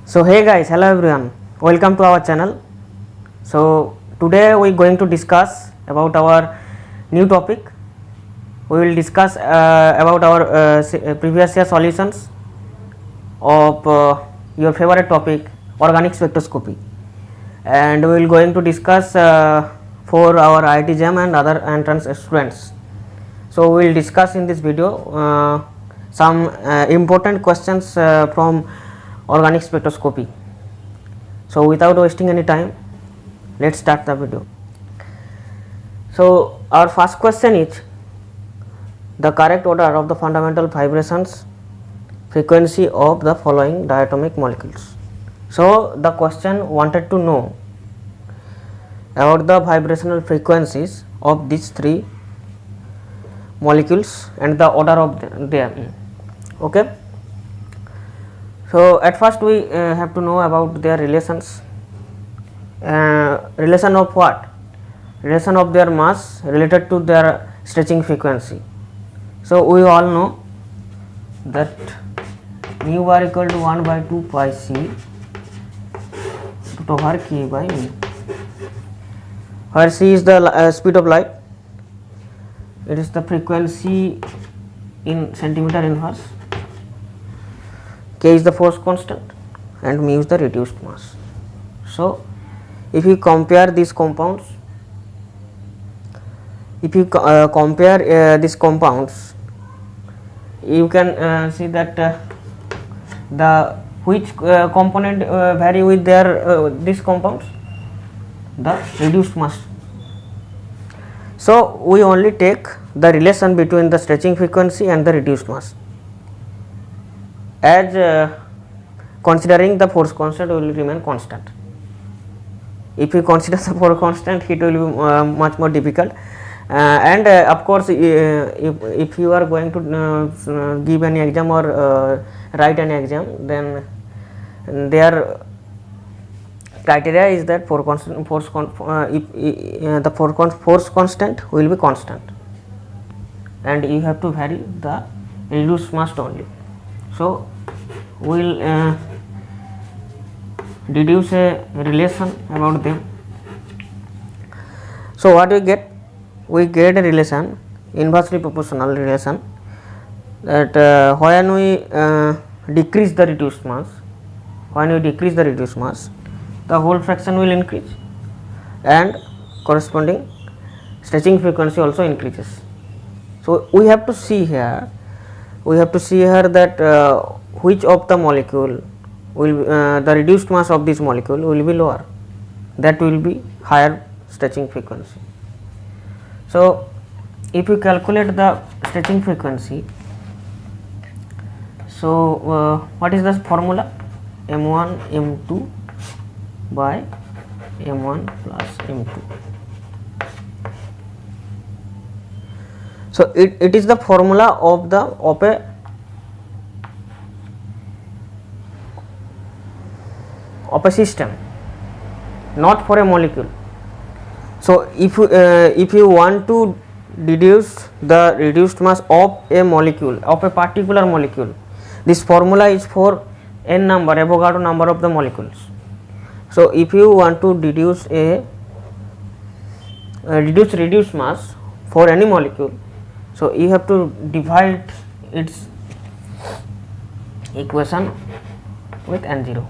So hey guys, hello everyone, welcome to our channel. So today we are going to discuss about our new topic. We will discuss about our previous year solutions of your favorite topic, organic spectroscopy, and we will going to discuss for our IIT JAM and other entrance students. So we will discuss in this video some important questions from organic spectroscopy. So without wasting any time, let's start the video. So our first question is the correct order of the fundamental vibrations frequency of the following diatomic molecules. So the question wanted to know about the vibrational frequencies of these three molecules and the order of them. Okay. So at first we have to know about their relations. Relation of what? Relation of their mass related to their stretching frequency. So we all know that mu bar equal to 1 by 2 pi c root over k by mu, where c is the speed of light, it is the frequency in centimeter inverse, k is the force constant and mu is the reduced mass. So if you compare these compounds, these compounds, you can see that the which component vary with their these compounds, the reduced mass. So we only take the relation between the stretching frequency and the reduced mass. As considering the force constant will remain constant. If you consider the force constant, it will be much more difficult. And of course, if you are going to give any exam or write an exam, then their criteria is that force constant will be constant, and you have to vary the reduced mass only. So we will deduce a relation about them. So what we get? We get a relation, inversely proportional relation, that when we decrease the reduced mass, the whole fraction will increase and corresponding stretching frequency also increases. So we have to see here that which of the molecule will the reduced mass of this molecule will be lower, that will be higher stretching frequency. So if you calculate the stretching frequency, so what is the formula? M1 M2 by M1 plus M2. So it is the formula of a system, not for a molecule. So if you want to deduce the reduced mass of a molecule, of a particular molecule, this formula is for n number, Avogadro number of the molecules. So if you want to deduce a reduced mass for any molecule, so you have to divide its equation with n0.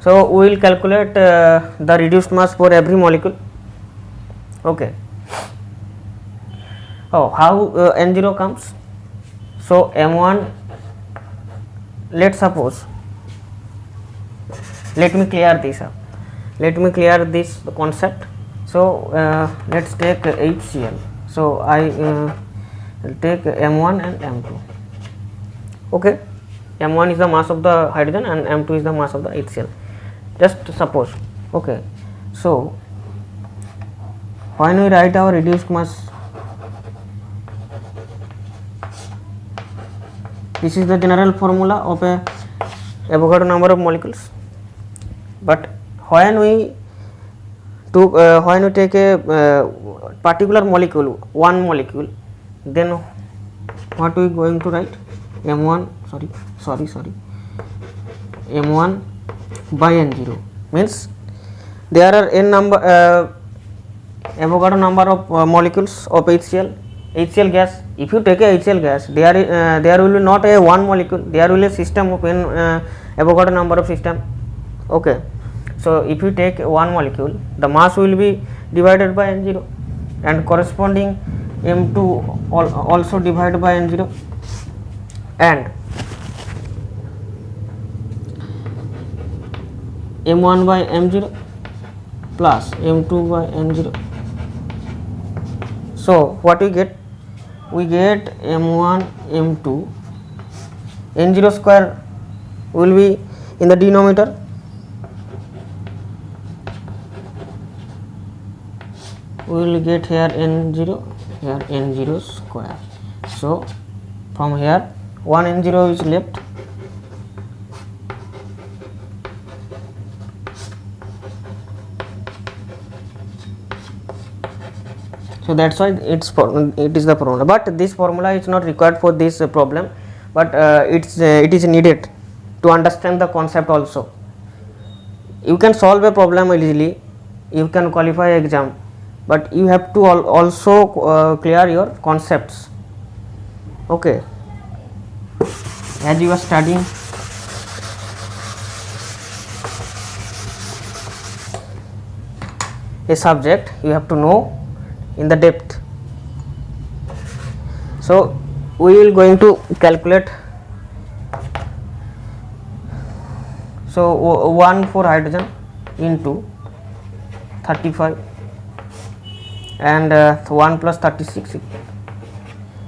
So we will calculate the reduced mass for every molecule. Okay. Oh, how n0 comes? So m1, let's suppose, let me clear this up. Let me clear this concept. So let's take HCl. So I will take m1 and m2. Okay. M1 is the mass of the hydrogen and m2 is the mass of the HCl. Just suppose. Okay. So when we write our reduced mass, this is the general formula of a Avogadro number of molecules. But when we take a particular molecule, one molecule, then what we going to write? M1, sorry, m1 by n0 means there are n number Avogadro number of molecules of HCl gas. If you take a HCl gas, there will be not a one molecule, there will be a system of n Avogadro number of system. Okay, so if you take one molecule, the mass will be divided by n0 and corresponding m2 also divided by n0 and m1 by m0 plus m2 by n0. So what we get? We get m1 m2, n0 square will be in the denominator, we will get here n0, here n0 square. So from here one n0 is left. So that's why it is the formula, but this formula is not required for this problem, but it is needed to understand the concept also. You can solve a problem easily, you can qualify exam, but you have to also clear your concepts. Okay, as you are studying a subject, you have to know in the depth. So we will going to calculate. So 1 for hydrogen into 35 and 1 plus 36,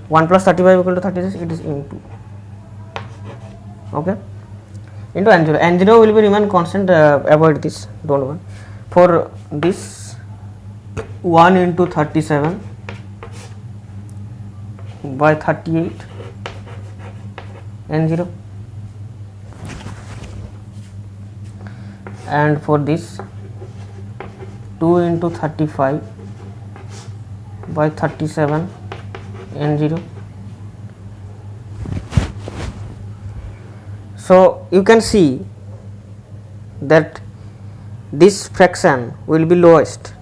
1 plus 35 equal to 36, it is into, okay, into n0. N0 will be remain constant, avoid this, don't worry. For this 1 into 37 by 38 n0, and for this 2 into 35 by 37 n0. So you can see that this fraction will be lowest,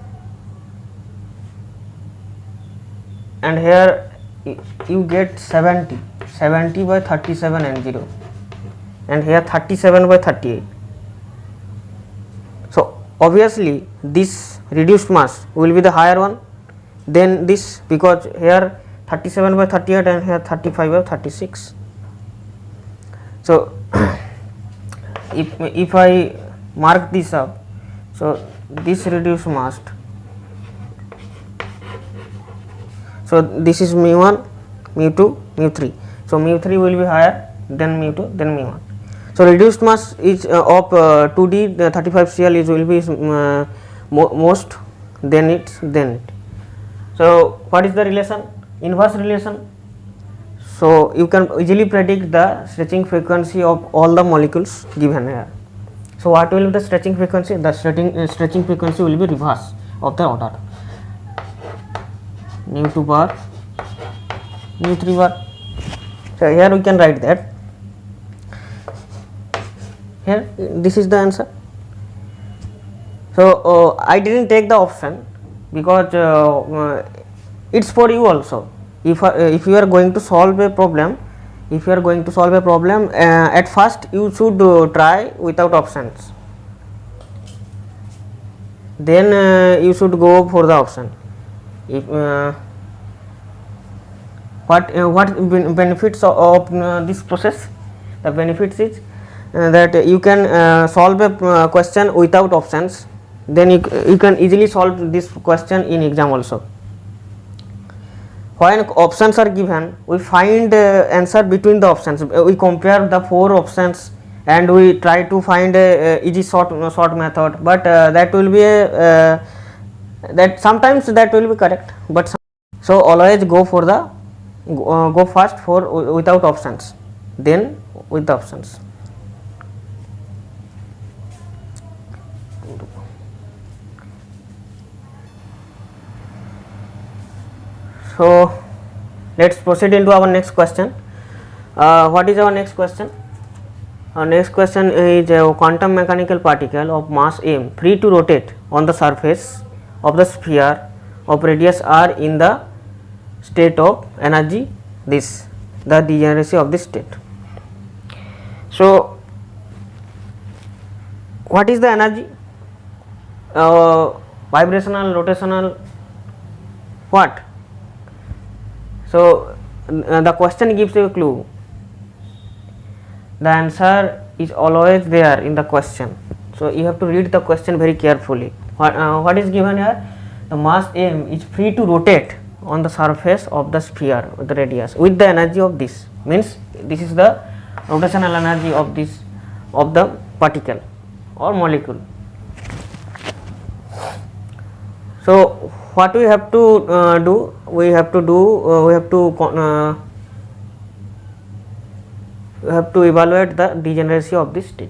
and here you get 70 by 37 n0 and here 37 by 38. So obviously this reduced mass will be the higher one than this, because here 37 by 38 and here 35 by 36. So if I mark this up, so this reduced mass, so this is mu1, mu2, mu3. So mu3 will be higher than mu2, then mu1. So reduced mass is of 2D, the 35Cl is will be most, then it. So what is the relation? Inverse relation. So you can easily predict the stretching frequency of all the molecules given here. So what will be the stretching frequency? The stretching frequency will be reverse of the order, mu2 bar, mu3 bar. So here we can write that. Here this is the answer. So I didn't take the option because it's for you also. If you are going to solve a problem, at first you should try without options, then you should go for the option. If what benefits of this process? The benefits is that you can solve a question without options, then you can easily solve this question in exam also. When options are given, we find answer between the options. We compare the 4 options and we try to find a easy short method, but that will be that sometimes that will be correct, but so always go for the go first for without options, then with the options. So let's proceed into our next question. What is our next question? Next question is a quantum mechanical particle of mass m free to rotate on the surface of the sphere of radius r in the state of energy this, the degeneracy of this state. So what is the energy? Vibrational, rotational, what? So the question gives you a clue. The answer is always there in the question. So you have to read the question very carefully. What is given here? The mass m is free to rotate on the surface of the sphere, the radius, with the energy of this. Means this is the rotational energy of this, of the particle or molecule. So what we have to do? We have to evaluate the degeneracy of this state.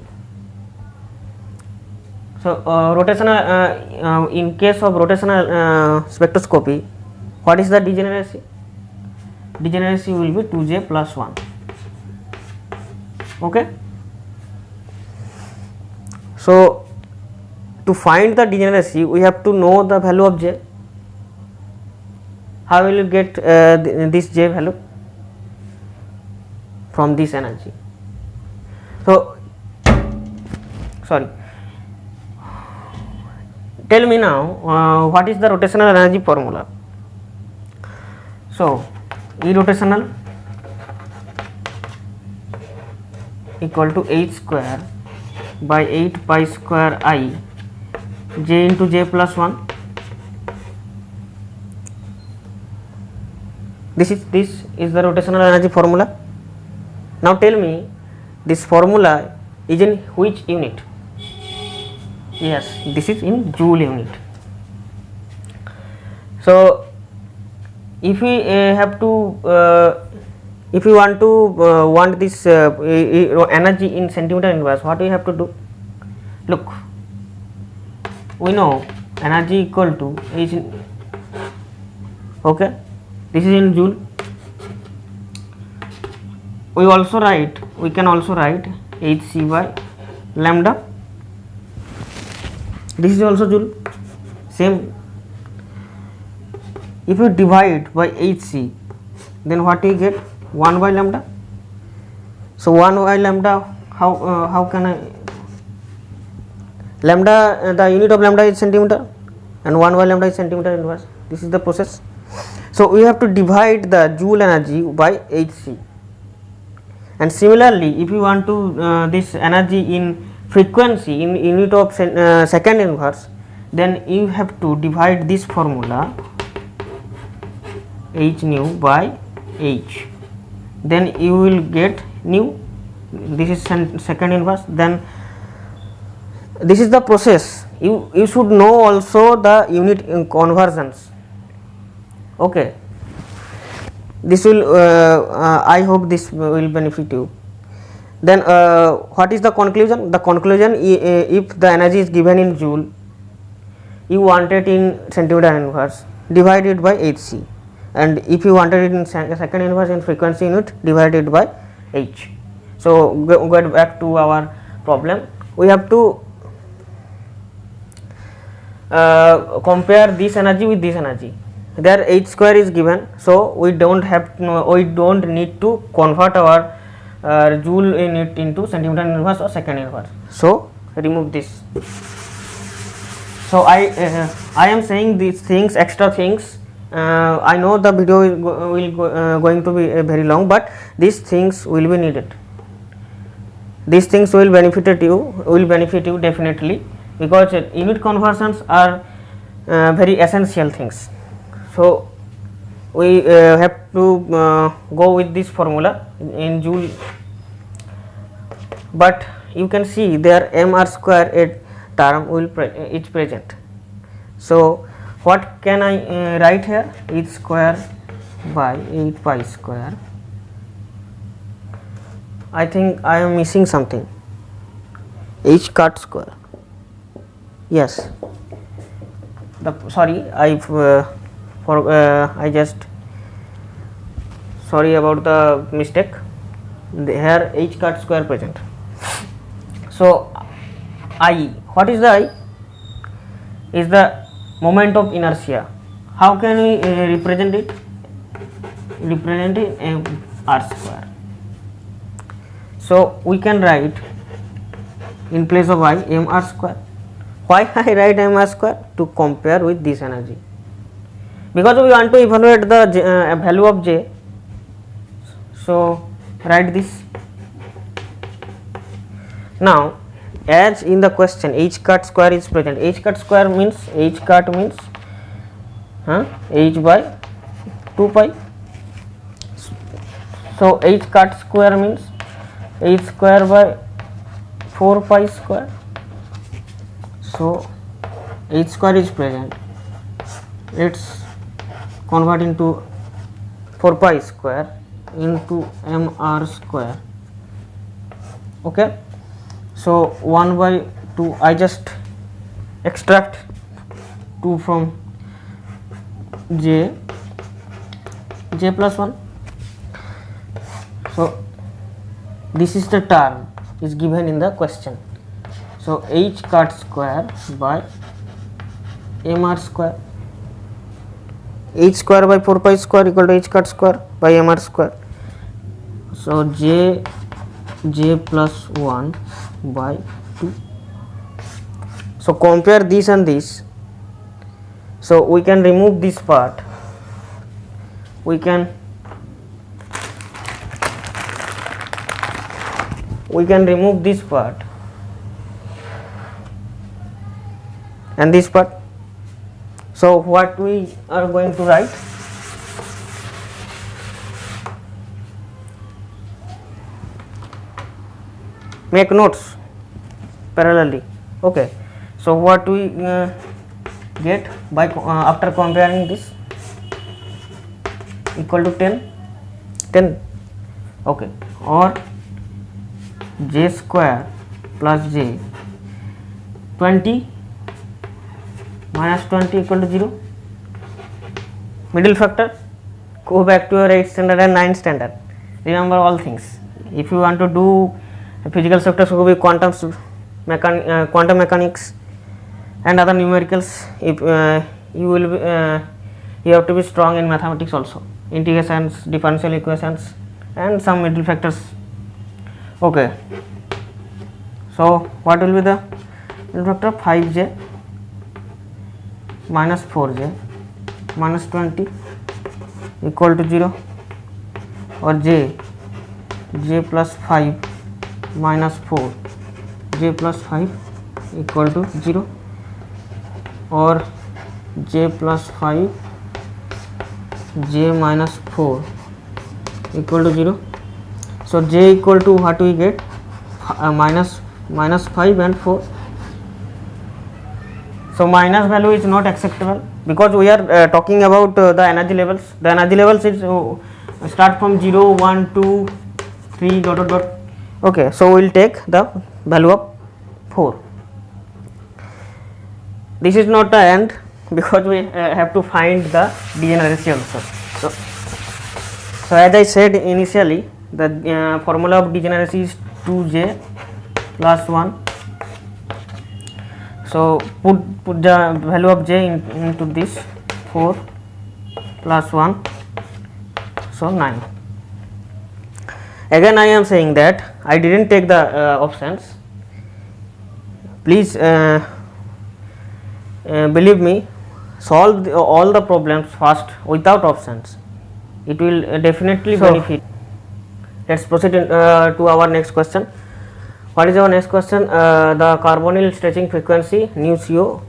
So rotational, in case of rotational spectroscopy, what is the degeneracy? Degeneracy will be 2j plus 1. Okay. So to find the degeneracy, we have to know the value of j. How will you get this j value? From this energy. So sorry, tell me now what is the rotational energy formula? So E rotational equal to h square by 8 pi square I j into j plus 1. This is the rotational energy formula. Now tell me, this formula is in which unit? Yes, this is in joule unit. So if we have to if you want to want this energy in centimeter inverse, what we have to do? Look, we know energy equal to is in, okay, this is in joule. We can also write hc by lambda. This is also joule. Same. If you divide by hc, then what we get? 1 by lambda. So 1 by lambda, how can I? Lambda, the unit of lambda is centimeter, and 1 by lambda is centimeter inverse. This is the process. So we have to divide the joule energy by hc. And similarly, if you want to this energy in frequency in unit of second inverse, then you have to divide this formula h nu by h. Then you will get nu. This is second inverse. Then this is the process. You should know also the unit conversions. Okay. This will I hope this will benefit you. Then what is the conclusion? The conclusion, if the energy is given in joule, you want it in centimeter inverse, divide it by hc, and if you wanted it in second inverse in frequency unit, divide it by h. So go back to our problem. We have to compare this energy with this energy. There h square is given, so we don't need to convert our joule unit into centimeter inverse or second inverse. So remove this. So I am saying these things, extra things. I know the video is going to be very long, but these things will be needed. These things will benefit you definitely, because unit conversions are very essential things. So we have to go with this formula in joule, but you can see there mr square term is present. So what can I write here? H square by 8 pi square. I think I am missing something. H cut square. Yes. Sorry, I just sorry about the mistake. Here h cut square present. So I, what is the I? Is the moment of inertia. How can we represent it? Represent it mr square. So we can write in place of I mr square. Why I write mr square? To compare with this energy, because we want to evaluate the value of J. So write this. Now as in the question h cut square is present, h cut square means h cut means h by 2 pi. So h cut square means h square by 4 pi square. So h square is present, it's convert into 4 pi square into mr square. Okay, so 1 by 2, I just extract 2 from j plus 1. So this is the term is given in the question. So h cut square by mr square, h square by 4 pi square equal to h cut square by mr square. So j plus 1 by 2. So compare this and this. So we can remove this part, we can remove this part and this part. So what we are going to write? Make notes parallelly. Okay, so what we get by after comparing this? Equal to 10. Okay, or j square plus j 20 minus 20 equal to 0. Middle factor, go back to your 8th standard and 9th standard, remember all things. If you want to do physical sectors, will be quantum mechanics and other numericals. If you will be, you have to be strong in mathematics also, integrations, differential equations and some middle factors. Okay, so what will be the middle factor? 5j minus 4j minus 20 equal to 0, or j plus 5 minus 4 j plus 5 equal to 0, or j plus 5 j minus 4 equal to 0. So j equal to what we get? Minus 5 and 4. So minus value is not acceptable because we are talking about the energy levels. The energy levels is start from 0, 1, 2, 3 dot dot dot. Okay, so we will take the value of 4. This is not the end because we have to find the degeneracy also. So as I said initially, the formula of degeneracy is 2j plus 1. So put the value of j into this, 4 plus 1, so 9. Again I am saying that I didn't take the options. Please believe me, solve all the problems first without options. It will definitely benefit. Let's proceed to our next question. What is our next question? The carbonyl stretching frequency nu CO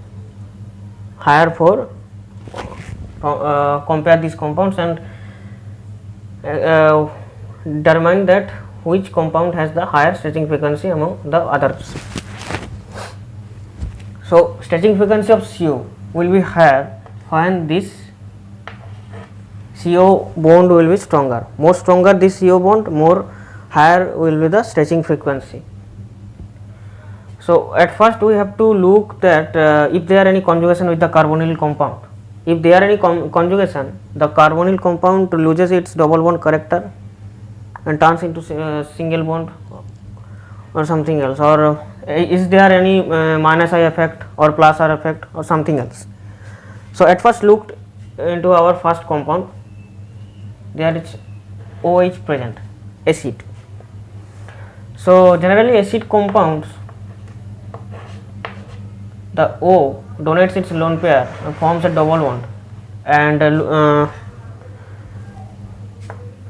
higher for compare these compounds and determine that which compound has the higher stretching frequency among the others. So stretching frequency of CO will be higher when this CO bond will be stronger. More stronger this CO bond, more higher will be the stretching frequency. So at first we have to look that if there are any conjugation with the carbonyl compound. If there are any conjugation, the carbonyl compound loses its double bond character and turns into single bond or something else, or is there any minus I effect or plus R effect or something else. So at first looked into our first compound, there is OH present, acid. So generally acid compounds, the O donates its lone pair and forms a double bond, and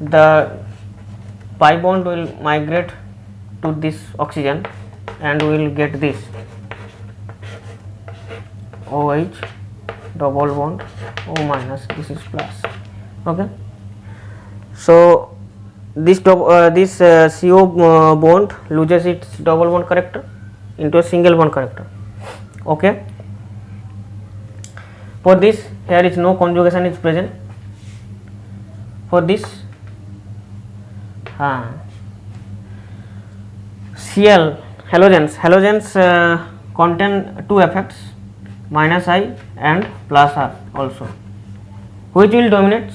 the pi bond will migrate to this oxygen and we will get this OH double bond O minus, this is plus. Okay, so this CO bond loses its double bond character into a single bond character. Okay, for this here is no conjugation is present. For this Cl halogens contain two effects, minus I and plus R also. Which will dominate?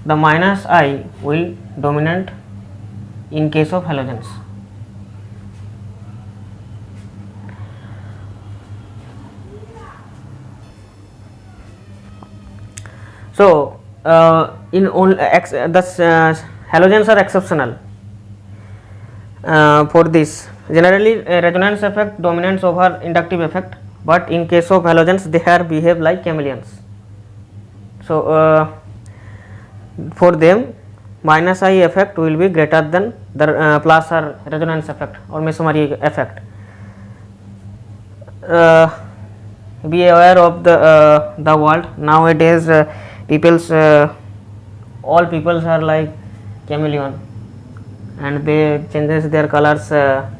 The minus I will dominate in case of halogens. So in all halogens are exceptional for this. Generally resonance effect dominates over inductive effect, but in case of halogens they are behave like chameleons. So for them minus I effect will be greater than the plus R resonance effect or mesomery effect. Be aware of the world nowadays. All peoples are like chameleon and they changes their colors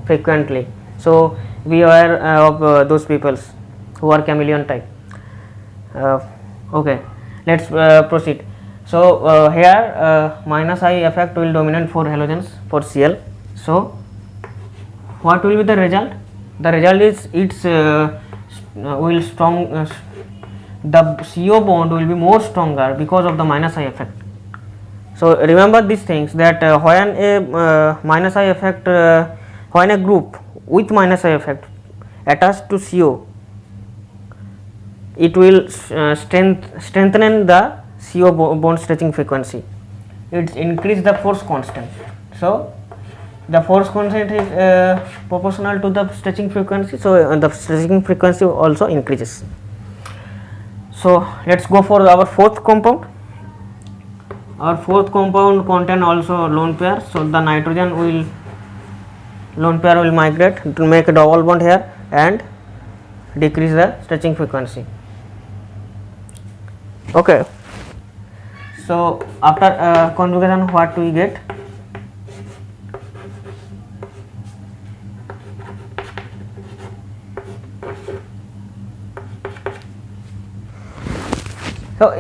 frequently. So be aware of those peoples who are chameleon type. Okay, let's proceed. So here minus I effect will dominate for halogens for Cl. So what will be the result? The result is its will strong. The CO bond will be more stronger because of the minus I effect. So remember these things, that when a minus I effect, when a group with minus I effect attached to CO, it will strengthen the CO bond stretching frequency. It increase the force constant. So the force constant is proportional to the stretching frequency. So the stretching frequency also increases. So let's go for our fourth compound. Our fourth compound contain also lone pair. So the lone pair will migrate to make a double bond here and decrease the stretching frequency. Okay. So after conjugation, what we get? So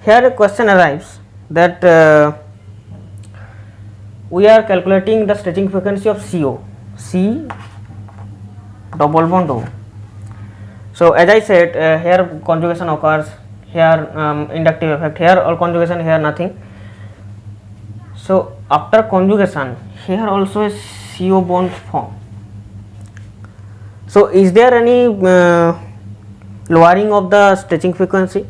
here a question arrives that we are calculating the stretching frequency of CO, C double bond O. So as I said, here conjugation occurs, here inductive effect, here all conjugation, here nothing. So after conjugation, here also a CO bond form. So is there any lowering of the stretching frequency?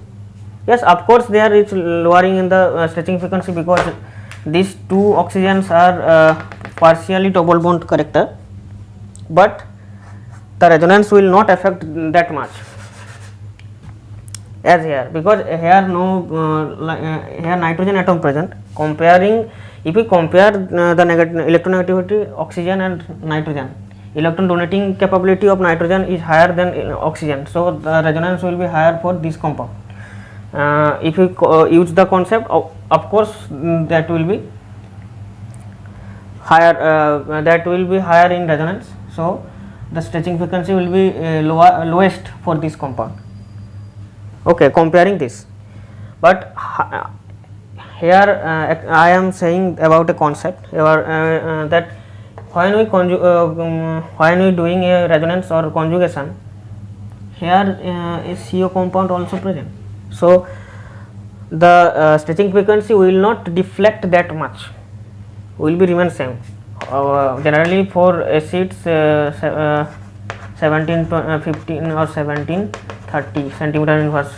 Yes, of course there is lowering in the stretching frequency, because these two oxygens are partially double bond character, but the resonance will not affect that much as here, because here here nitrogen atom present. Comparing, if we compare the electronegativity oxygen and nitrogen, electron donating capability of nitrogen is higher than oxygen, so the resonance will be higher for this compound. If we use the concept, of course that will be higher in resonance, so the stretching frequency will be lowest for this compound. Okay, comparing this, but here I am saying about a concept that when we doing a resonance or conjugation, here a CO compound also present, so the stretching frequency will not deflect that much. will be remain same. Generally for acids 15 or 1730 centimeter inverse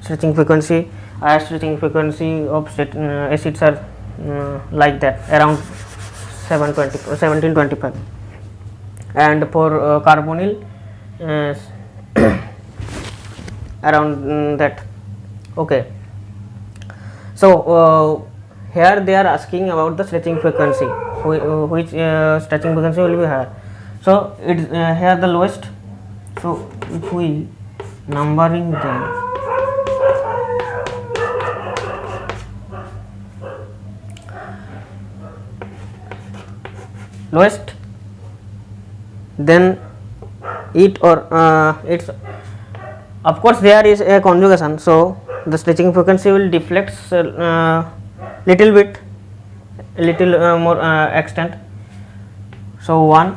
stretching frequency. Higher stretching frequency of acids are like that, around 1725, and for carbonyl around that. Okay, so here they are asking about the stretching frequency, which stretching frequency will be higher. So it's here the lowest. So if we numbering them, lowest, then it or it's, of course there is a conjugation, so the stretching frequency will deflect little bit, more extent. So 1,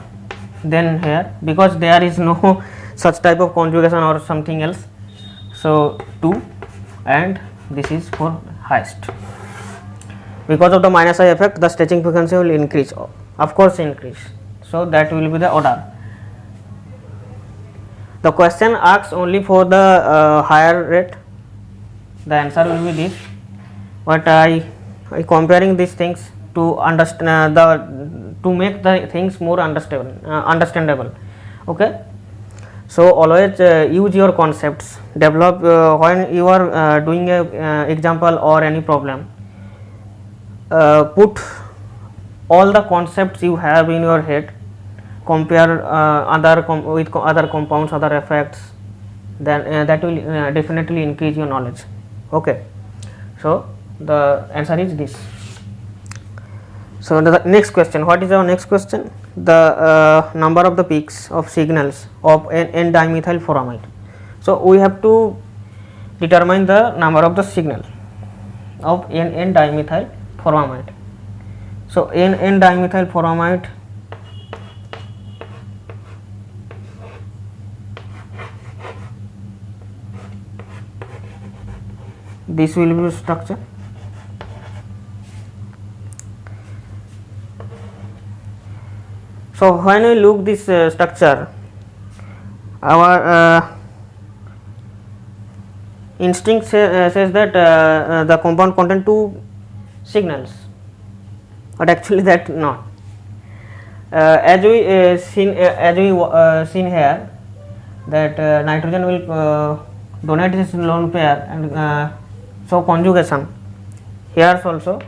then here because there is no such type of conjugation or something else, so 2, and this is for highest. Because of the minus I effect, the stretching frequency will increase, of course increase, so that will be the order. The question asks only for the higher rate, the answer will be this, but I comparing these things to understand to make the things more understandable. Okay, so always use your concepts, develop when you are doing a example or any problem, put all the concepts you have in your head, compare with other compounds, other effects, then that will definitely increase your knowledge. Okay, so the answer is this. So the next question, what is our next question? The number of the peaks of signals of N-dimethyl furamate. So we have to determine the number of the signal of N-dimethyl furamate. So N-dimethyl furamate, this will be structure. So when we look this structure, our instinct says that the compound contain 2 signals, but actually that not. As we seen here that nitrogen will donate this lone pair, and so conjugation here also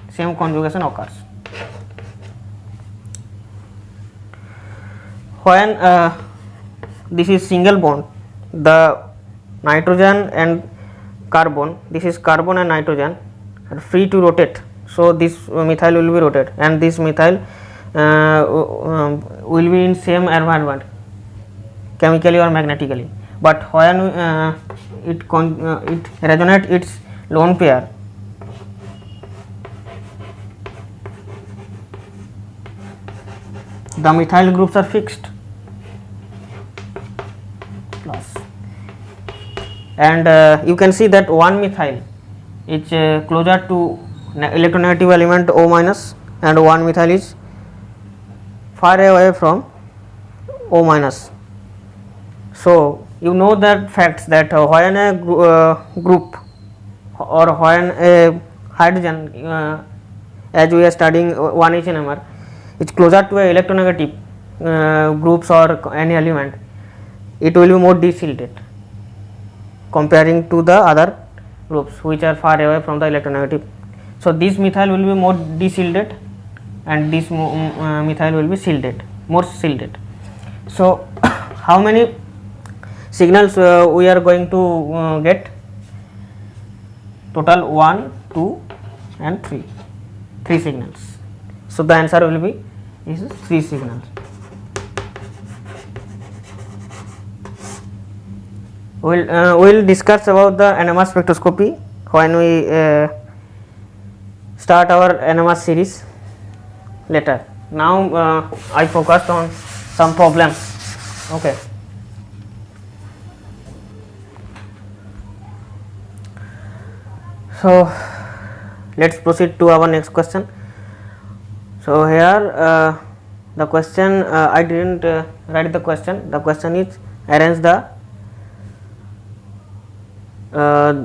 same conjugation occurs. When this is single bond, the nitrogen and carbon, this is carbon and nitrogen are free to rotate, so this methyl will be rotated, and this methyl will be in same environment chemically or magnetically. But when it resonate its lone pair, the methyl groups are fixed plus, and you can see that one methyl is closer to electronegative element O minus, and one methyl is far away from O minus. So you know that facts that when a group or when a hydrogen, as we are studying 1H NMR, is closer to a electronegative groups or any element, it will be more deshielded comparing to the other groups which are far away from the electronegative. So this methyl will be more deshielded, and this methyl will be shielded, more shielded. So how many signals we are going to get? Total 1, 2 and 3, 3 signals. So the answer will be is 3 signals. We'll discuss about the NMR spectroscopy when we start our NMR series later. Now I focused on some problems. Okay. So let's proceed to our next question. So here the question, I didn't write the question. The question is arrange the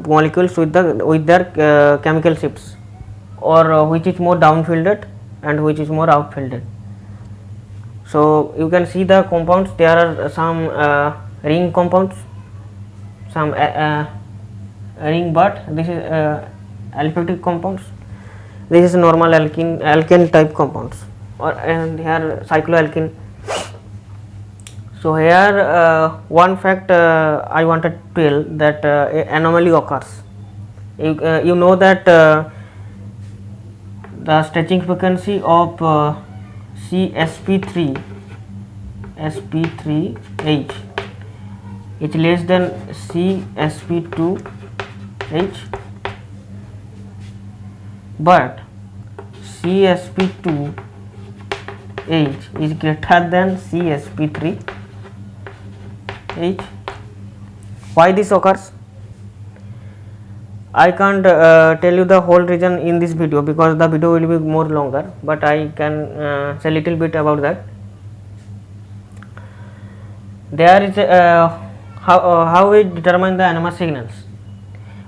molecules with their chemical shifts, or which is more downfielded and which is more outfielded. So you can see the compounds. There are some ring compounds, some ring, but this is aliphatic compounds. This is normal alkane type compounds, and here cycloalkene. So here one fact I wanted to tell, that anomaly occurs. You know that the stretching frequency of CsP3 sp3H is less than CsP2H, but CsP2H is greater than CsP3H. Why this occurs? I can't tell you the whole reason in this video, because the video will be more longer, but I can say little bit about that. There is how we determine the NMR signals.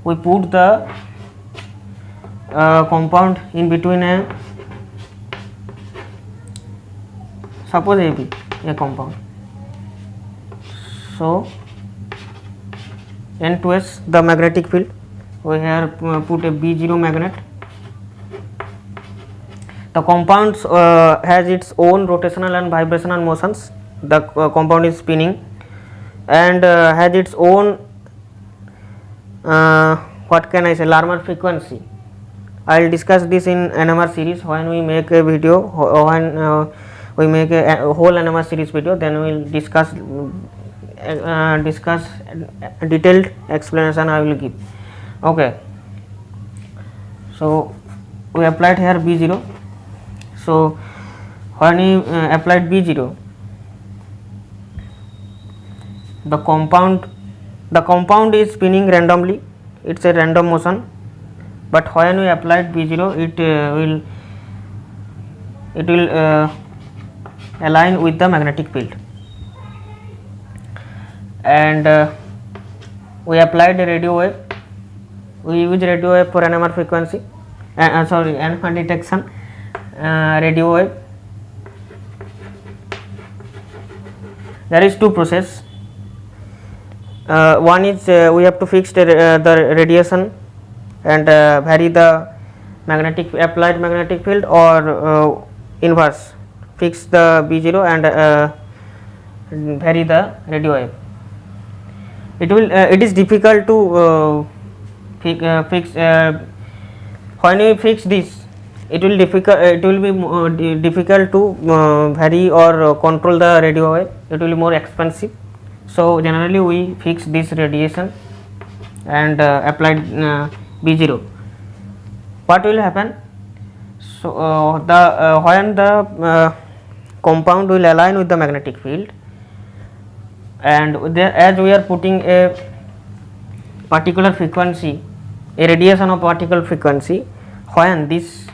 We put the compound in between suppose AB, a compound. So N2S, the magnetic field. We here put a B0 magnet. The compound has its own rotational and vibrational motions. The compound is spinning and has its own what can I say, Larmor frequency. I will discuss this in NMR series when we make a video, when we make a whole NMR series video, then we will discuss detailed explanation I will give. Okay, so we applied here B0. So when we applied B0, the compound is spinning randomly. It's a random motion, but when we applied B0, it will align with the magnetic field. And we applied a radio wave. We use radio wave for NMR frequency, NMR detection. Radio wave. There is two process. One is we have to fix the radiation and vary the applied magnetic field, or inverse, fix the B0 and vary the radio wave. It is difficult to fix. When we fix this, it will be difficult to vary or control the radio wave. It will be more expensive. So generally we fix this radiation and applied B0. What will happen? So when the compound will align with the magnetic field, and as we are putting a particular frequency, a radiation of particular frequency, when this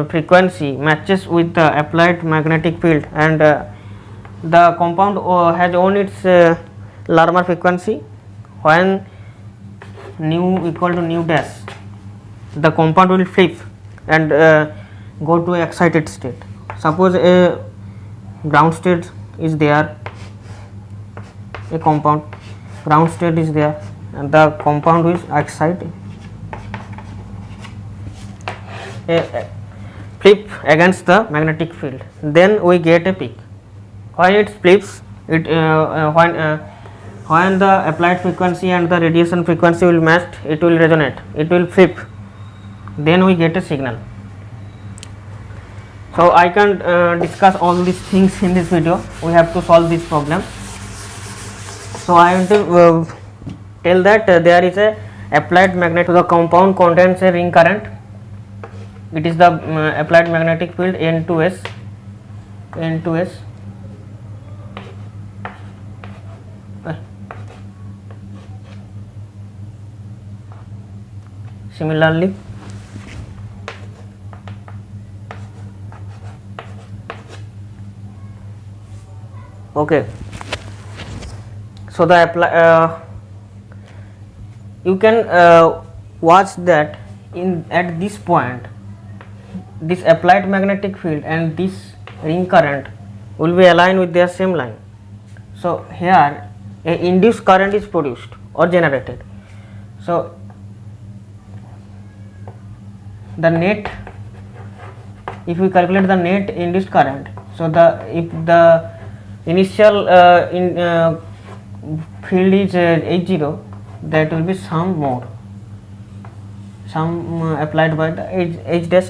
frequency matches with the applied magnetic field, and the compound has own its Larmor frequency, when nu equal to nu dash, the compound will flip and go to excited state. Suppose a ground state is there, a compound ground state is there, and the compound is excited, flip against the magnetic field, then we get a peak. When it flips, when the applied frequency and the radiation frequency will match, it will resonate, it will flip, then we get a signal. So I can't discuss all these things in this video. We have to solve this problem. So I want to tell that there is a applied magnet. So the compound contains a ring current. It is the applied magnetic field N2S. Similarly, Okay, so you can watch that in at this point this applied magnetic field and this ring current will be aligned with their same line. So here a induced current is produced or generated. So the net, if we calculate the net induced current, so if the initial field is H0, that will be some applied by the H dash.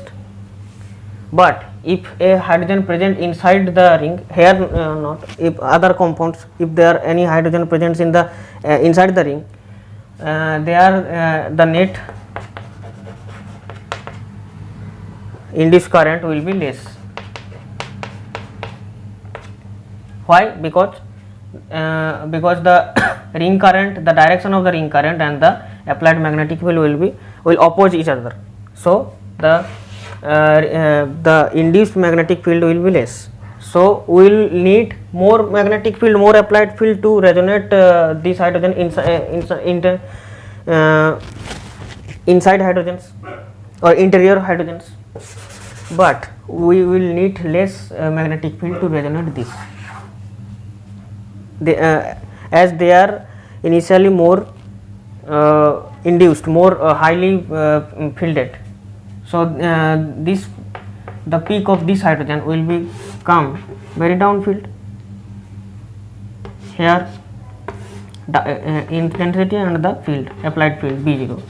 But if a hydrogen present inside the ring, here not, if other compounds, if there are any hydrogen present in the inside the ring, they are the net induced current will be less. Why? Because the ring current, the direction of the ring current and the applied magnetic field will oppose each other. So the induced magnetic field will be less. So we will need more magnetic field, more applied field to resonate this hydrogen inside hydrogens or interior hydrogens, but we will need less magnetic field to resonate this. As they are initially more induced, more highly fielded. So the peak of this hydrogen will become very downfield. Here the intensity and the field, applied field B0,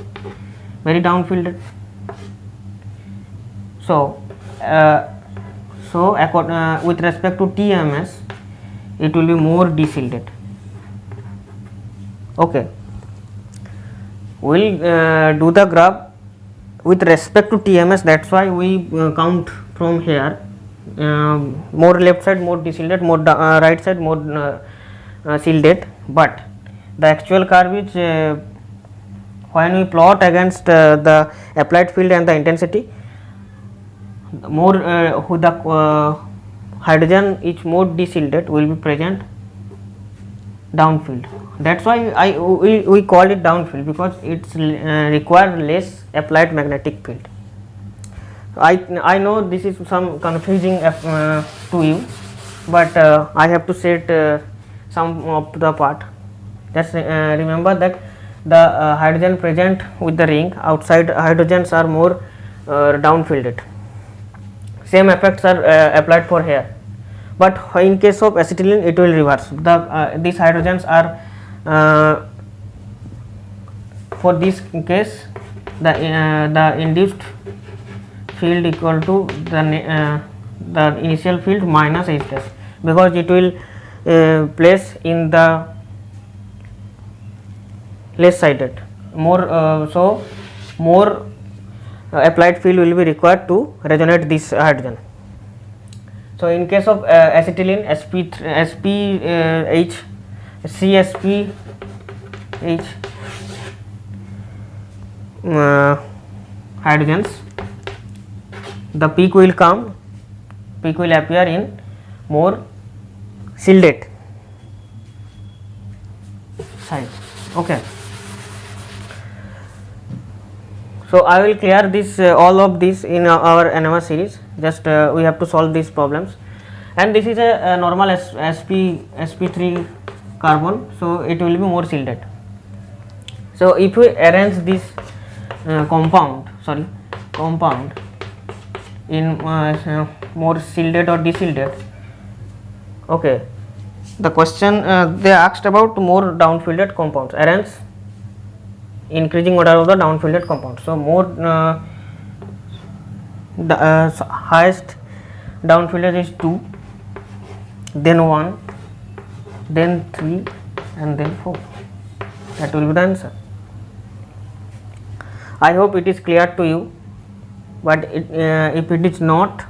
very downfielded. So with respect to TMS, it will be more deshielded. Okay, we'll do the graph with respect to TMS. That's why we count from here, more left side more deshielded, more right side more shielded. But the actual curve is when we plot against the applied field and the intensity, more the hydrogen is more deshielded will be present downfield. That's why we call it downfield, because it's require less applied magnetic field. I know this is some confusing to you, but I have to set some of the part. Just remember that the hydrogen present with the ring outside hydrogens are more downfielded. Same effects are applied for here, but in case of acetylene it will reverse. These hydrogens are for this case the induced field equal to the initial field minus H dash, because it will place in the less sided, more so more applied field will be required to resonate this hydrogen. So in case of acetylene, SpH, CSPH hydrogens, the peak will appear in more shielded side. Okay. So I will clear this all of this in our NMR series. Just we have to solve these problems, and this is a normal sp3 carbon, so it will be more shielded. So if we arrange this compound in more shielded or deshielded, okay, the question they asked about more downfielded compounds, arrange increasing order of the downfielded compounds. So more the highest downfielder is 2, then 1, then 3, and then 4. That will be the answer. I hope it is clear to you, but if it is not,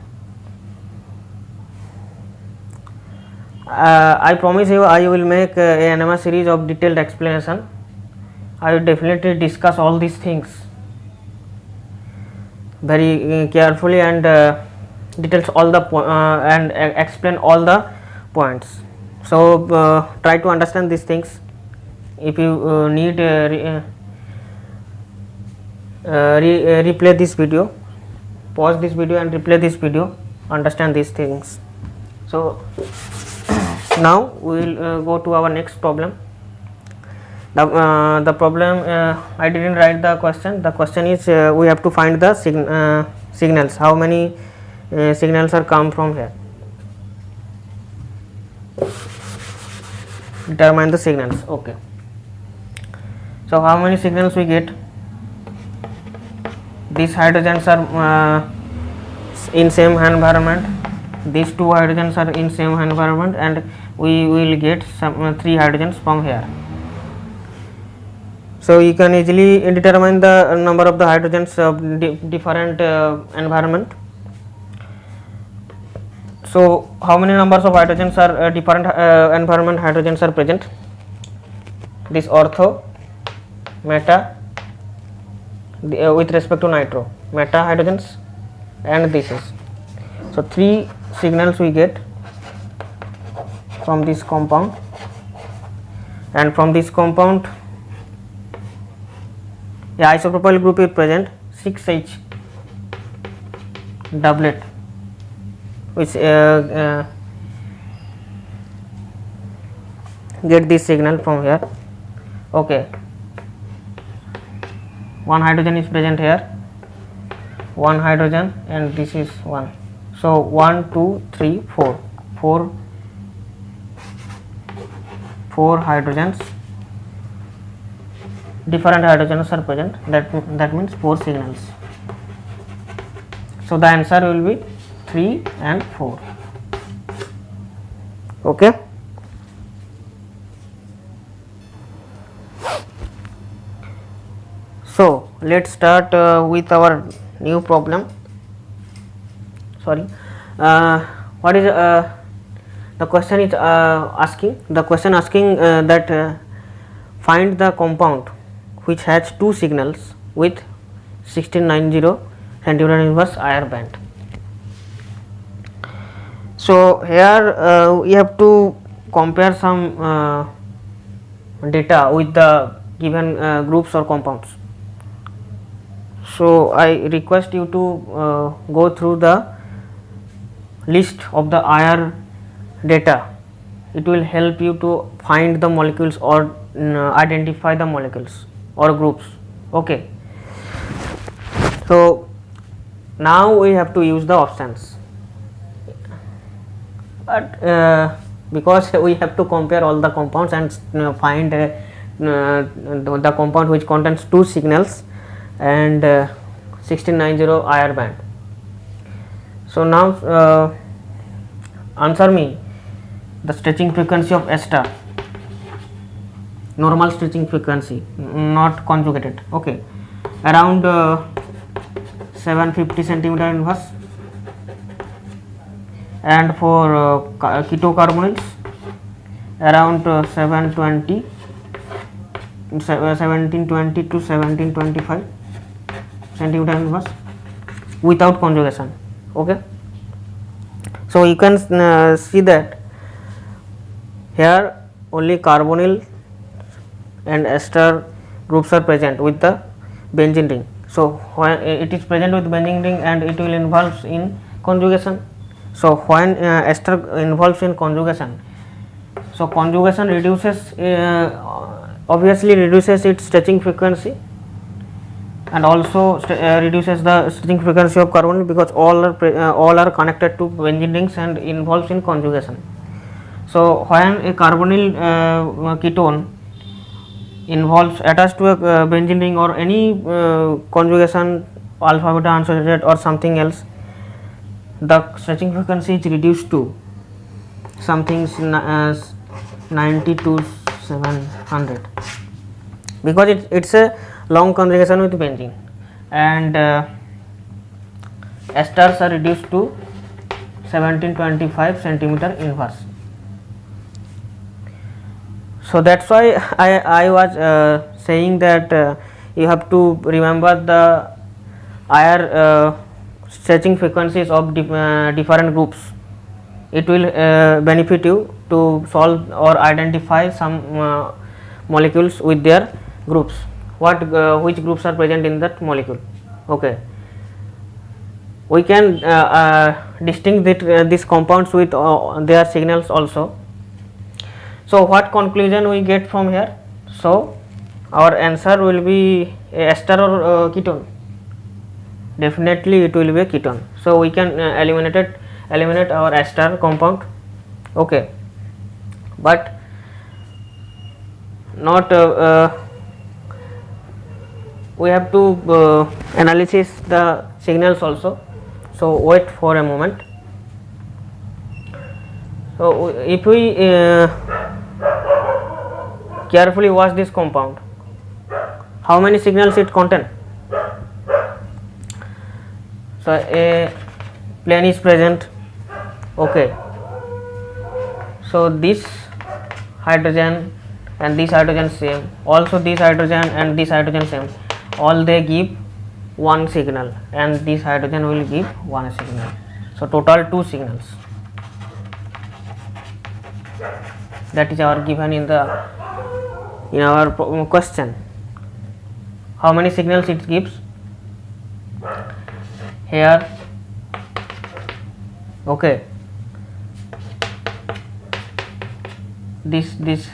I promise you I will make a NMR series of detailed explanation. I will definitely discuss all these things very carefully and details all the and explain all the points. So try to understand these things. If you need replay this video, pause this video and replay this video, understand these things. So now we will go to our next problem. The problem, I didn't write the question. The question is we have to find the signals. How many signals are come from here? Determine the signals. Okay. So how many signals we get? These hydrogens are in same environment. These two hydrogens are in same environment, and we will get some 3 hydrogens from here. So you can easily determine the number of the hydrogens of different environment. So how many numbers of hydrogens are different environment hydrogens are present? This ortho, meta, with respect to nitro, meta hydrogens, and this is. So 3 signals we get from this compound, and from this compound a isopropyl group is present, 6H doublet, which get this signal from here. Okay, one hydrogen is present here, one hydrogen, and this is 1. So 1, 2, 3, 4, 4 hydrogens, different hydrogens are present. That means 4 signals. So the answer will be 3 and 4. Okay. So let's start with our new problem. Sorry, what is the question is asking? The question asking that find the compound which has 2 signals with 1690 centimeter inverse IR band. So here we have to compare some data with the given groups or compounds. So I request you to go through the list of the IR data. It will help you to find the molecules or identify the molecules or groups. Okay. So now we have to use the options, but because we have to compare all the compounds and find the compound which contains 2 signals and 1690 IR band. So now answer me the stretching frequency of S star, normal stretching frequency, not conjugated. Okay, around 750 centimeter inverse, and for ketocarbonyls around 1720 to 1725 centimeter inverse without conjugation. Okay, so you can see that here only carbonyl and ester groups are present with the benzene ring. So when it is present with benzene ring, and it will involve in conjugation. So when ester involves in conjugation, so conjugation reduces obviously reduces its stretching frequency, and also reduces the stretching frequency of carbonyl, because all are connected to benzene rings and involves in conjugation. So when a carbonyl ketone involves attached to a benzene ring or any conjugation, alpha beta unsaturated or something else, the stretching frequency is reduced to something as 90 to 700, because it's a long conjugation with benzene, and esters are reduced to 1725 centimeter inverse. So that's why I was saying that you have to remember the higher stretching frequencies of different groups. It will benefit you to solve or identify some molecules with their groups. Which groups are present in that molecule. Okay, we can distinguish these compounds with their signals also. So what conclusion we get from here? So our answer will be a ester or ketone. Definitely it will be a ketone. So we can eliminate our ester compound. Okay, but not we have to analysis the signals also. So wait for a moment. So if we carefully watch this compound, how many signals it contain? So a plane is present. Okay, so this hydrogen and this hydrogen same, also this hydrogen and this hydrogen same, all they give one signal, and this hydrogen will give one signal. So total 2 signals. That is our given in our question. How many signals it gives? Here, okay, this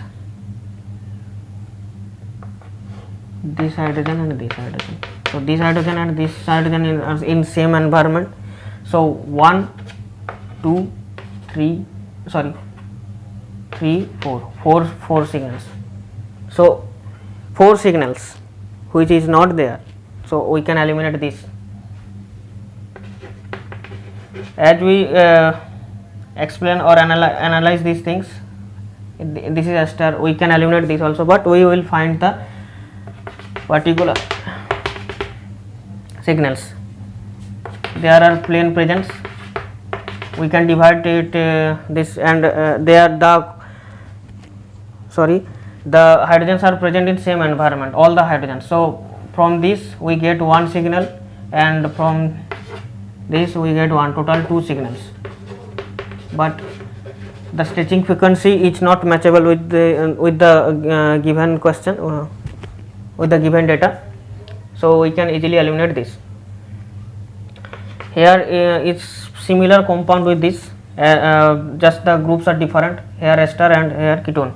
hydrogen and this hydrogen. So this hydrogen and this hydrogen are in same environment. So 1 2 3 sorry 3 4 signals. So 4 signals which is not there, so we can eliminate this. As we explain or analyze these things, this is ester, we can eliminate this also, but we will find the particular signals. There are plane presence, we can divide it this, and they are the hydrogens are present in same environment, all the hydrogens. So from this we get one signal, and from this we get one, total 2 signals. But the stretching frequency is not matchable with the given question, with the given data, so we can easily eliminate this. Here it's similar compound with this, just the groups are different, here ester and here ketone.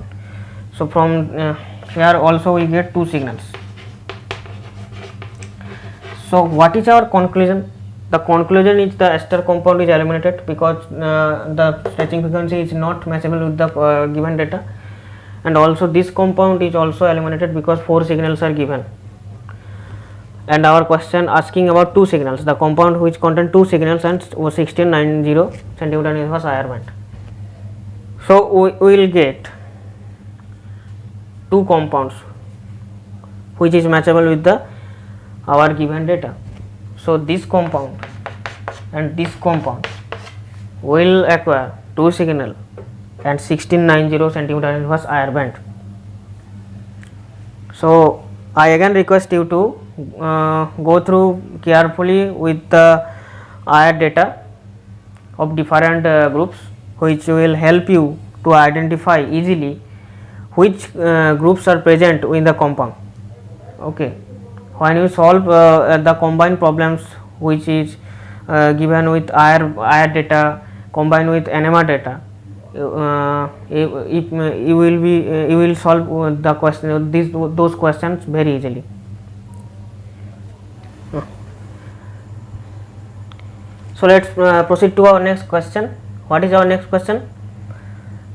So from here also we get 2 signals. So what is our conclusion? The conclusion is the ester compound is eliminated because the stretching frequency is not matchable with the given data, and also this compound is also eliminated because 4 signals are given. And our question asking about 2 signals, the compound which contain 2 signals and 1690 centimeter inverse IR band. So we will get 2 compounds which is matchable with our given data. So this compound and this compound will acquire 2 signal and 1690 centimeter inverse IR band. So I again request you to go through carefully with the IR data of different groups, which will help you to identify easily which groups are present in the compound. Okay, when you solve the combined problems which is given with IR data combined with NMR data, you will solve the question, those questions very easily. So let's proceed to our next question. What is our next question?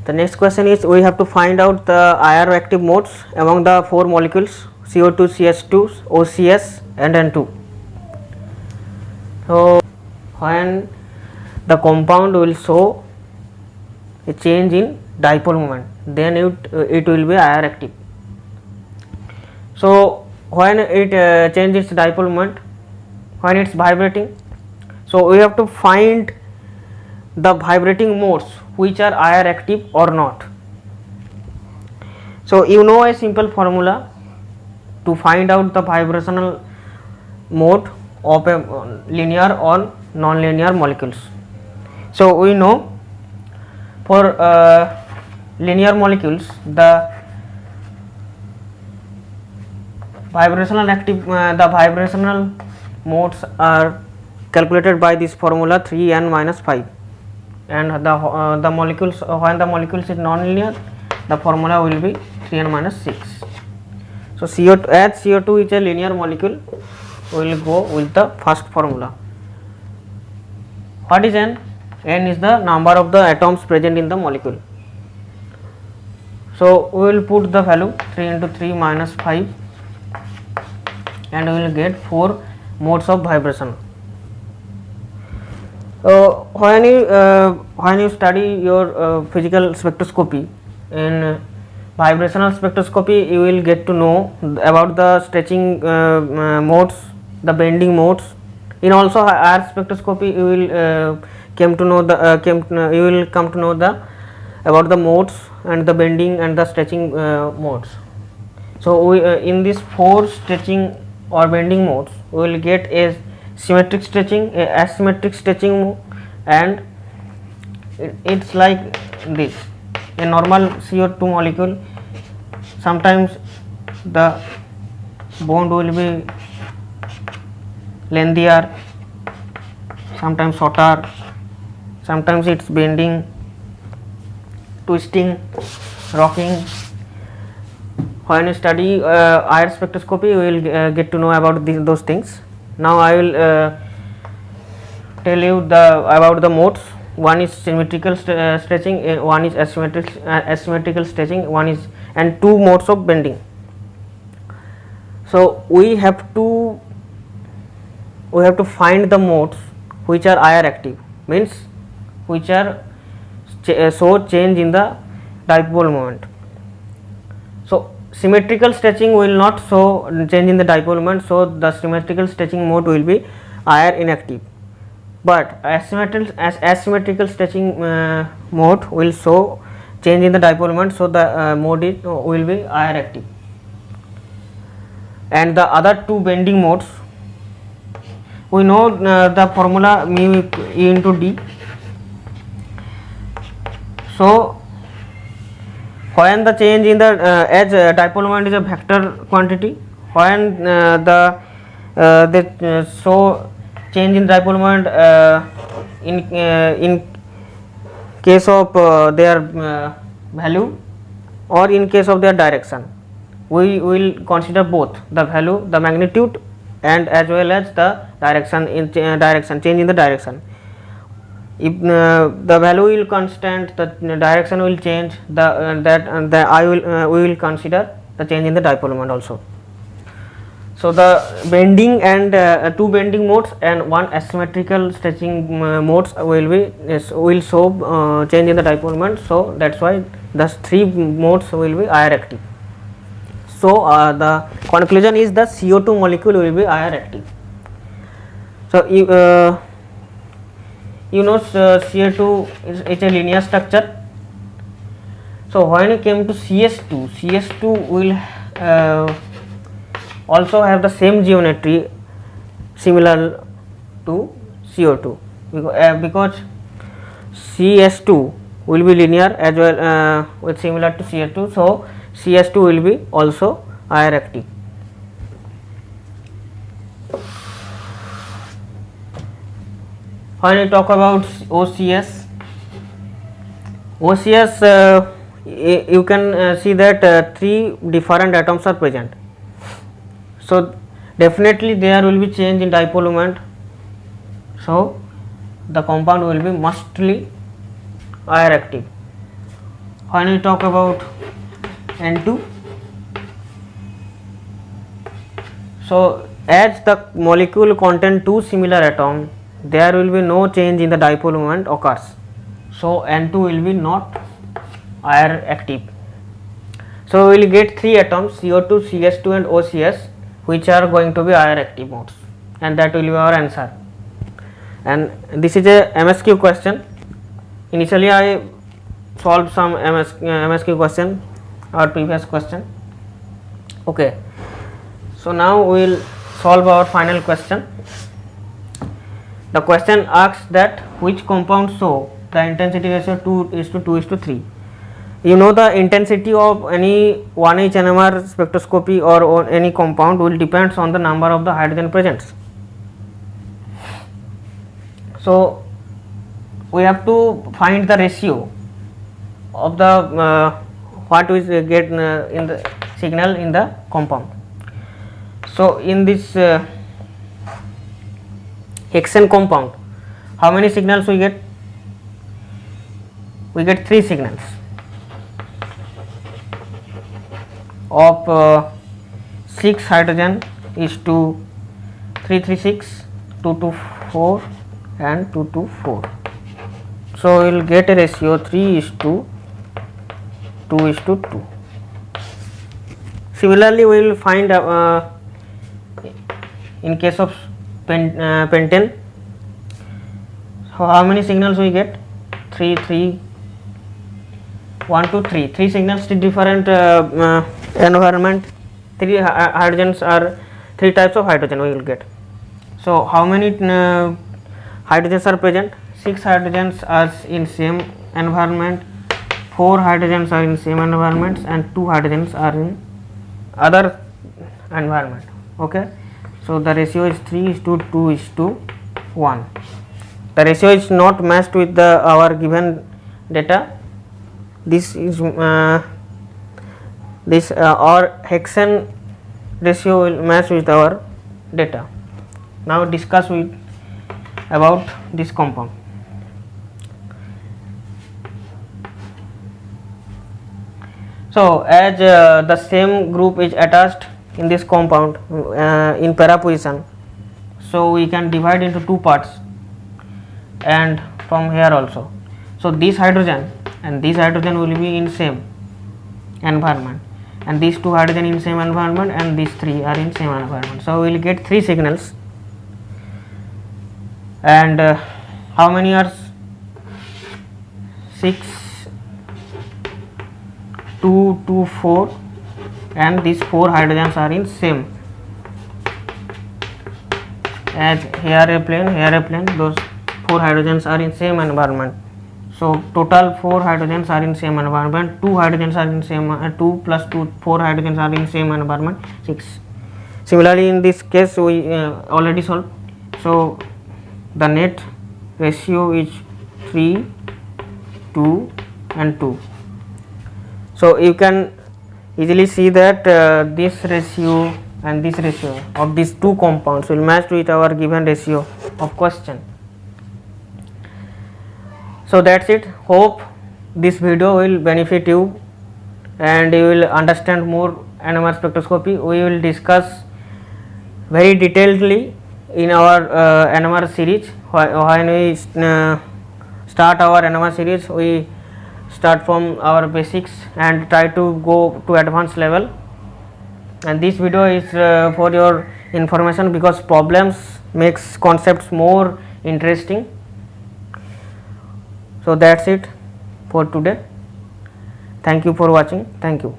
The next question is, we have to find out the IR active modes among the 4 molecules CO2, CH2, OCS and N2. So when the compound will show a change in dipole moment, then it will be IR active. So when it changes dipole moment, when it's vibrating, so we have to find the vibrating modes which are IR active or not. So you know a simple formula to find out the vibrational mode of a linear or non-linear molecules. So we know for linear molecules, the vibrational modes are calculated by this formula 3n minus 5, and the molecules, when the molecules is non-linear, the formula will be 3n minus 6. So CO2, as CO2 is a linear molecule, we will go with the first formula. What is n? N is the number of the atoms present in the molecule. So we will put the value 3 into 3 minus 5, and we will get 4 modes of vibration. When you study your physical spectroscopy, in vibrational spectroscopy you will get to know about the stretching modes, the bending modes. In also R spectroscopy you will come to know the about the modes and the bending and the stretching modes. So we in these 4 stretching or bending modes we will get a symmetric stretching, a asymmetric stretching, and it's like this. A normal CO2 molecule, sometimes the bond will be lengthier, sometimes shorter, sometimes it's bending, twisting, rocking. When you study IR spectroscopy, you will get to know about those things. Now I will tell you about the modes. One is symmetrical stretching, one is asymmetrical stretching, one is, and 2 modes of bending. So we have to find the modes which are IR active, means which are show change in the dipole moment. So symmetrical stretching will not show change in the dipole moment, so the symmetrical stretching mode will be IR inactive. But asymmetrical stretching mode will show change in the dipole moment, so the mode will be IR active. And the other 2 bending modes, we know the formula mu E into D. So when the change in the as dipole moment is a vector quantity, when so change in dipole moment in case of their value or in case of their direction, we will consider both the value, the magnitude, and as well as the direction, change in the direction. If the value will constant, the direction will change, we will consider the change in the dipole moment also. So the bending and 2 bending modes and 1 asymmetrical stretching modes will show change in the dipole moment. So that's why the 3 modes will be IR active. So the conclusion is the CO2 molecule will be IR active. So you know CO2 is a linear structure. So when it came to CS2 will also have the same geometry similar to CO2, because CS2 will be linear as well with similar to CS2. So CS2 will be also IR active. When we talk about OCS, you can see that 3 different atoms are present. So definitely there will be change in dipole moment. So the compound will be mostly IR active. When we talk about N2, so as the molecule contain 2 similar atoms, there will be no change in the dipole moment occurs. So N2 will be not IR active. So we will get 3 atoms, CO2, CS2 and OCS, which are going to be IR active modes, and that will be our answer. And this is a MSQ question. Initially I solved some MSQ question or previous question. Okay, so now we will solve our final question. The question asks that which compound show the intensity ratio 2:2:3. you know the intensity of any 1H NMR spectroscopy or on any compound will depends on the number of the hydrogen presents. So we have to find the ratio of the what we get in the signal in the compound. So in this hexane compound, how many signals we get? We get 3 signals of 6 hydrogen is to 336, 224 and 224. So we will get a ratio 3:2:2. Similarly, we will find in case of pentane. So how many signals we get? 3, 3, 1, 2, 3. 3 signals to different environment. 3 hydrogens are 3 types of hydrogen we will get. So how many hydrogens are present? 6 hydrogens are in same environment, 4 hydrogens are in same environments, and 2 hydrogens are in other environment. Okay, so the ratio is 3:2:1. The ratio is not matched with the our given data. This is our hexane ratio will match with our data. Now discuss with about this compound. So as the same group is attached in this compound in para position, so we can divide into 2 parts, and from here also. So this hydrogen and this hydrogen will be in same environment, and these 2 hydrogen in same environment, and these 3 are in same environment. So we will get 3 signals, and how many are 6, 2, 2, 4, and these 4 hydrogens are in same, as here a plane, those 4 hydrogens are in same environment. So total 4 hydrogens are in same environment, 2 hydrogens are in same 2 plus 2, 4 hydrogens are in same environment, 6. Similarly in this case we already solved. So the net ratio is 3, 2 and 2. So you can easily see that this ratio and this ratio of these 2 compounds will match with our given ratio of question. So that's it. Hope this video will benefit you and you will understand more NMR spectroscopy. We will discuss very detailedly in our NMR series. When we start our NMR series, we start from our basics and try to go to advanced level, and this video is for your information, because problems makes concepts more interesting. So that's it for today. Thank you for watching. Thank you.